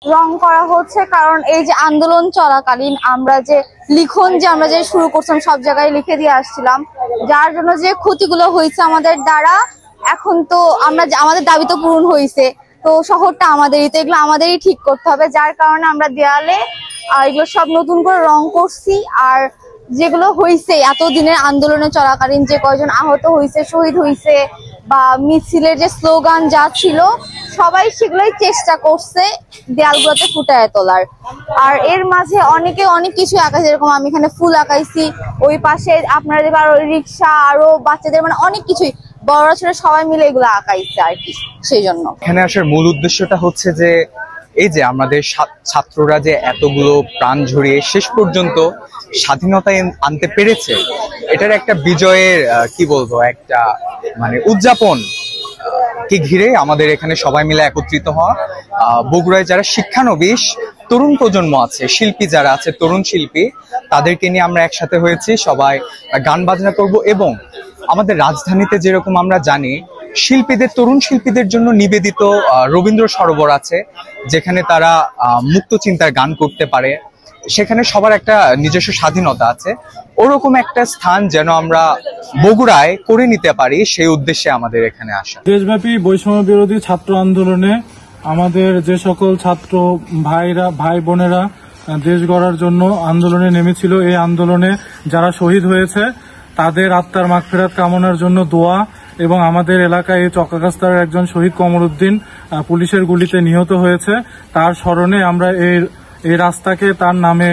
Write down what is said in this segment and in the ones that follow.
রং করা হচ্ছে কারণ এই যে আন্দোলন চলাকালীন আমরা যে শুরু করছিলাম সব জায়গায় লিখে দিয়ে আসছিলাম, যার জন্য যে ক্ষতিগুলো হয়েছে আমাদের দ্বারা, এখন তো আমাদের দাবি তো পূরণ হয়েছে, তো শহরটা আমাদেরই, তো এগুলো আমাদেরই ঠিক করতে হবে। যার কারণে আমরা দেয়ালে এগুলো সব নতুন করে রং করছি। আর যেগুলো হয়েছে এতদিনের আন্দোলনে চলাকালীন, যে কয়জন আহত হয়েছে, শহীদ হয়েছে, বা মিছিলের যে স্লোগান যা ছিল, সবাই সেগুলোই চেষ্টা করছে দেয়ালগুলোতে ফুটায় তোলার। আর এর মাঝে অনেকে অনেক কিছু আঁকাইছে, যেরকম আমি এখানে ফুল আঁকাইছি, ওই পাশে আপনারা দেখবেন আরো রিক্সা, আরো বাচ্চাদের, মানে অনেক কিছুই, বড়রা ছোট সবাই মিলে এগুলো আঁকাইছে আর কি। সেই জন্য এখানে আসার মূল উদ্দেশ্যটা হচ্ছে যে এই যে আমাদের ছাত্ররা যে এতগুলো প্রাণ ঝরিয়ে শেষ পর্যন্ত স্বাধীনতা আনতে পেরেছে, এটার একটা বিজয়ের কি বলবো, একটা মানে উদযাপন কে ঘিরে আমাদের এখানে সবাই মিলে একত্রিত হওয়া। বগুড়ায় যারা শিক্ষানবিশ তরুণ প্রজন্ম আছে, শিল্পী যারা আছে, তরুণ শিল্পী, তাদেরকে নিয়ে আমরা একসাথে হয়েছি, সবাই গান বাজনা করব। এবং আমাদের রাজধানীতে যেরকম আমরা জানি শিল্পীদের, তরুণ শিল্পীদের জন্য নিবেদিত রবীন্দ্র সরোবর আছে, যেখানে তারা মুক্ত চিন্তার গান করতে পারে, সেখানে সবার একটা নিজস্ব স্বাধীনতা আছে। ওরকম একটা স্থান যেন আমরা বগুড়ায় করে নিতে পারি, সেই উদ্দেশ্যে আমাদের এখানে আসা। দেশব্যাপী বৈষম্য বিরোধী ছাত্র আন্দোলনে আমাদের যে সকল ছাত্র ভাই বোনেরা দেশ গড়ার জন্য আন্দোলনে নেমেছিল, এই আন্দোলনে যারা শহীদ হয়েছে তাদের আত্মার মাগফিরাত কামনার জন্য দোয়া, এবং আমাদের এলাকায় এই চক্কাকাস্তার একজন শহীদ কমরউদ্দিন পুলিশের গুলিতে নিহত হয়েছে, তার স্মরণে আমরা এই রাস্তাকে তার নামে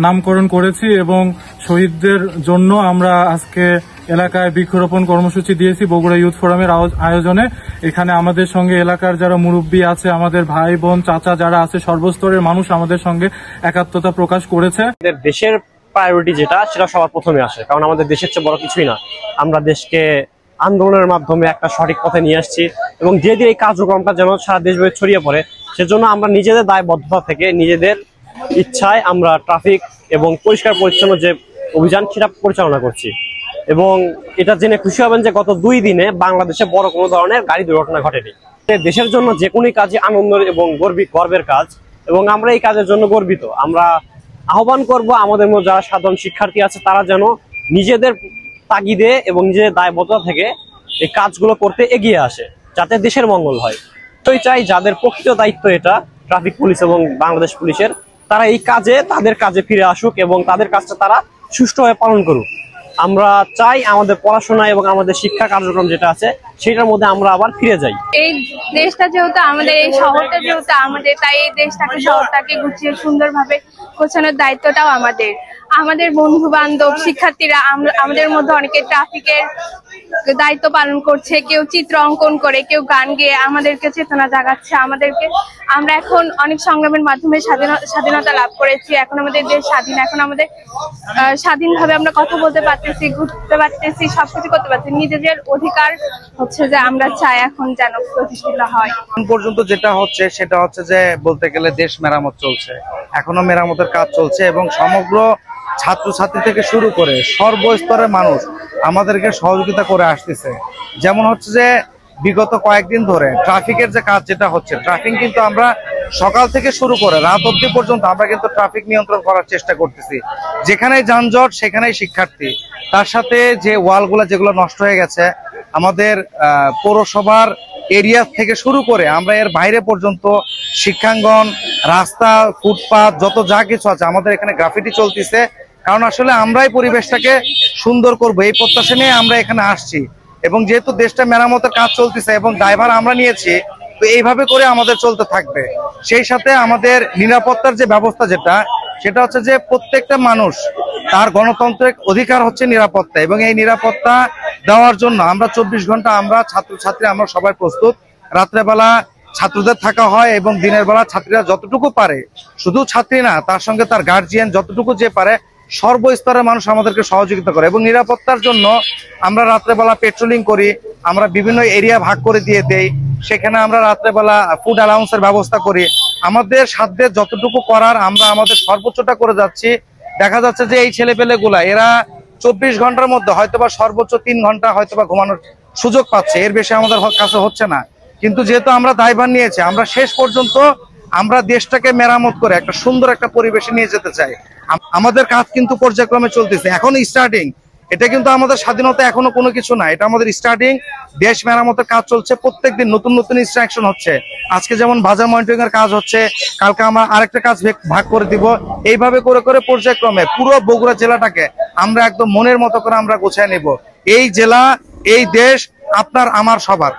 নামকরণ করেছি। এবং শহীদদের জন্য আমরা আজকে এলাকায় বৃক্ষরোপণ কর্মসূচি দিয়েছি বগুড়া ইউথ ফোরামের আয়োজনে। এখানে আমাদের সঙ্গে এলাকার যারা মুরব্বী আছে, আমাদের ভাই বোন চাচা যারা আছে, সর্বস্তরের মানুষ আমাদের সঙ্গে একাত্মতা প্রকাশ করেছে। দেশের প্রায়োরিটি যেটা, সেটা সবার প্রথমে আসে, কারণ আমাদের দেশের চেয়ে বড় কিছুই না। আমরা দেশকে আন্দোলনের মাধ্যমে একটা সঠিক পথে নিয়ে আসছি, এবং ধীরে ধীরে এই কার্যক্রমটা যেন সারা দেশব্যাপী ছড়িয়ে পড়ে, সেজন্য আমরা নিজেদের দায়বদ্ধতা থেকে, নিজেদের ইচ্ছায় আমরা ট্রাফিক এবং পরিষ্কার পরিচ্ছন্ন যে অভিযান, সেটা পরিচালনা করছি। এবং এটা জেনে খুশি হবেন যে গত 2 দিনে বাংলাদেশে বড় কোনো ধরনের গাড়ি দুর্ঘটনা ঘটেনি। দেশের জন্য যে কোনো কাজই আনন্দের এবং গর্বের কাজ, এবং আমরা এই কাজের জন্য গর্বিত। আমরা আহ্বান করব আমাদের মধ্যে যারা সাধারণ শিক্ষার্থী আছে, তারা যেন নিজেদের তাগিদে এবং নিজেদের দায়বদ্ধতা থেকে এই কাজগুলো করতে এগিয়ে আসে, যাতে দেশের মঙ্গল হয়। তোই চাই যাদের প্রকৃত দায়িত্ব এটা, ট্রাফিক পুলিশ এবং বাংলাদেশ পুলিশের, তারা এই কাজে, তাদের কাজে ফিরে আসুক এবং তাদের কাজটা তারা সুষ্ঠুভাবে পালন করুক। আমরা চাই আমাদের পড়াশোনা এবং আমাদের শিক্ষা কার্যক্রম যেটা আছে, সেটার মধ্যে আমরা আবার ফিরে যাই। এই দেশটা যেহেতু আমাদের, এই শহরটা যেহেতু আমাদের, তাই এই দেশটাকে, শহরটাকে গুছিয়ে সুন্দরভাবে গোছানোর দায়িত্বটাও আমাদের। আমাদের বন্ধু বান্ধব, শিক্ষার্থীরা, আমাদের মধ্যে অনেকে ট্রাফিকের দায়িত্ব পালন করছে, কেউ চিত্র অঙ্কন করে, কেউ গান গেয়ে আমাদেরকে চেতনা জাগাচ্ছে। আমরা এখন অনেক সংগ্রামের মাধ্যমে স্বাধীনতা লাভ করেছি। এখন আমাদের দেশ স্বাধীন, এখন আমাদের স্বাধীনভাবে আমরা কথা বলতে পারতেছি, ঘুরতে পারতেছি, সবকিছু করতে পারছি। নিজেদের অধিকার হচ্ছে যে আমরা চাই এখন যেন প্রতিষ্ঠিত হয়। এখন পর্যন্ত যেটা হচ্ছে সেটা হচ্ছে যে বলতে গেলে দেশ মেরামত চলছে, এখনো মেরামতের কাজ চলছে, এবং সমগ্র ছাত্রছাত্রী থেকে শুরু করে সর্বস্তরের মানুষ আমাদেরকে সহযোগিতা করে আসতেছে। যেমন হচ্ছে যে বিগত কয়েকদিন ধরে ট্রাফিকের যে কাজ যেটা হচ্ছে, ট্রাফিক কিন্তু আমরা সকাল থেকে শুরু করে রাত অবধি পর্যন্ত আমরা কিন্তু ট্রাফিক নিয়ন্ত্রণ করার চেষ্টা করতেছি। যেখানেই যানজট সেখানেই শিক্ষার্থী, তার সাথে যে ওয়ালগুলো যেগুলো নষ্ট হয়ে গেছে, আমাদের পৌরসভার এরিয়া থেকে শুরু করে আমরা এর বাইরে পর্যন্ত শিক্ষাঙ্গন, রাস্তা, ফুটপাথ, যত যা কিছু আছে, আমাদের এখানে গ্রাফিটি চলতেছে। কারণ আসলে আমরাই পরিবেশটাকে সুন্দর করব, এই প্রত্যাশা নিয়ে আমরা এখানে আসছি। এবং যেহেতু দেশটা মেরামতের কাজ চলতেছে এবং ড্রাইভার আমরা নিয়েছি, তো এইভাবে করে আমাদের চলতে থাকবে। সেই সাথে আমাদের নিরাপত্তার যে ব্যবস্থা যেটা, সেটা হচ্ছে যে প্রত্যেকটা মানুষ তার গণতান্ত্রিক অধিকার হচ্ছে নিরাপত্তা, এবং এই নিরাপত্তা দেওয়ার জন্য আমরা 24 ঘন্টা, আমরা ছাত্রছাত্রী আমরা সবাই প্রস্তুত। রাত্রেবেলা ছাত্রদের থাকা হয়, এবং দিনের বেলা ছাত্রীরা যতটুকু পারে, শুধু ছাত্রী না, তার সঙ্গে তার গার্জিয়ান যতটুকু যে পারে, সর্বস্তরের মানুষ আমাদেরকে সহযোগিতা করে। এবং নিরাপত্তার জন্য আমরা রাত্রেবেলা পেট্রোলিং করি, আমরা বিভিন্ন এরিয়া ভাগ করে দিয়ে দেই, সেখানে আমরা রাত্রেবেলা ফুড অ্যালাউন্সের ব্যবস্থা করি। আমাদের সাধ্যে যতটুকু করার আমরা আমাদের সর্বোচ্চটা করে যাচ্ছি। দেখা যাচ্ছে যে এই ছেলেপেলেগুলা এরা 24 ঘন্টার মধ্যে হয়তোবা সর্বোচ্চ 3 ঘন্টা হয়তোবা ঘুমানোর সুযোগ পাচ্ছে, এর বেশি আমাদের কাছে হচ্ছে না। কিন্তু যেহেতু আমরা দায়ভার নিয়েছি, আমরা শেষ পর্যন্ত আমরা দেশটাকে মেরামত করে একটা সুন্দর একটা পরিবেশে নিয়ে যেতে চাই। আমাদের কাজ কিন্তু পর্যায়ক্রমে চলতেছে, এখন স্টার্টিং। এটা কিন্তু আমাদের স্বাধীনতা এখনো কোনো কিছু না, এটা আমাদের স্টার্টিং। দেশ মেরামতের কাজ চলছে, প্রত্যেকদিন নতুন নতুন ইনস্ট্রাকশন হচ্ছে। আজকে যেমন বাজার মনিটরিং এর কাজ হচ্ছে, কালকে আমরা আরেকটা কাজ ভাগ করে দিব। এইভাবে করে করে পর্যায়ক্রমে পুরো বগুড়া জেলাটাকে আমরা একদম মনের মতো করে আমরা গোছায় নেব। এই জেলা, এই দেশ আপনার আমার সবার।